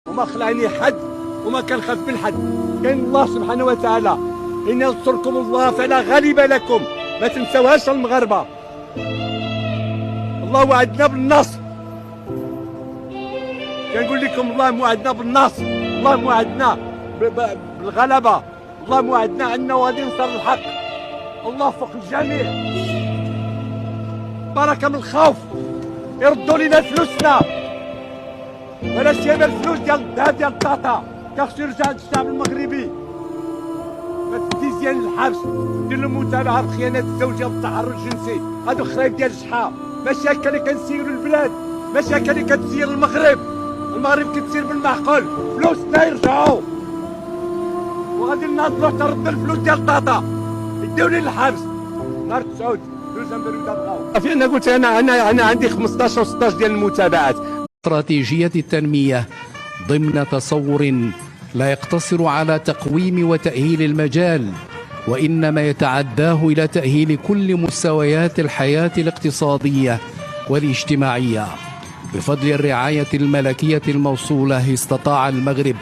وما خلعني حد وما كنخاف من حد. كاين الله سبحانه وتعالى، إن ينصركم الله فلا غالب لكم. ما تنسوهاش المغاربة، الله وعدنا بالنصر. كنقول لكم الله موعدنا بالنصر، الله موعدنا بالغلبة، الله موعدنا أنه غادي ينصر الحق. الله فوق الجميع. بركة من الخوف، يردوا لنا فلوسنا، بلاش جايب الفلوس ديال الذهب ديال الطاطا. كخصو يرجع الشعب المغربي. ما تديش ديال الحبس، دير له متابعة بالخيانة الزوجية والتحرش الجنسي، هادو خرايب ديال الشحا. ماشي هكا اللي كنسيروا البلاد، ماشي هكا اللي كتسير المغرب. المغرب كتسير بالمعقول، فلوسنا يرجعوا وغادي ناضلوا ترد الفلوس ديال الطاطا، يديو لي للحبس. نهار 9 دوزمبر بغاو. صافي انا قلت انا عندي 15 و 16 ديال المتابعات. استراتيجية التنمية ضمن تصور لا يقتصر على تقويم وتأهيل المجال، وإنما يتعداه إلى تأهيل كل مستويات الحياة الاقتصادية والاجتماعية. بفضل الرعاية الملكية الموصولة استطاع المغرب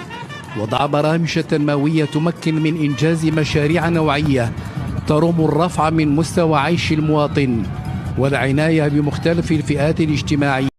وضع برامج تنموية تمكن من إنجاز مشاريع نوعية ترم الرفع من مستوى عيش المواطن والعناية بمختلف الفئات الاجتماعية.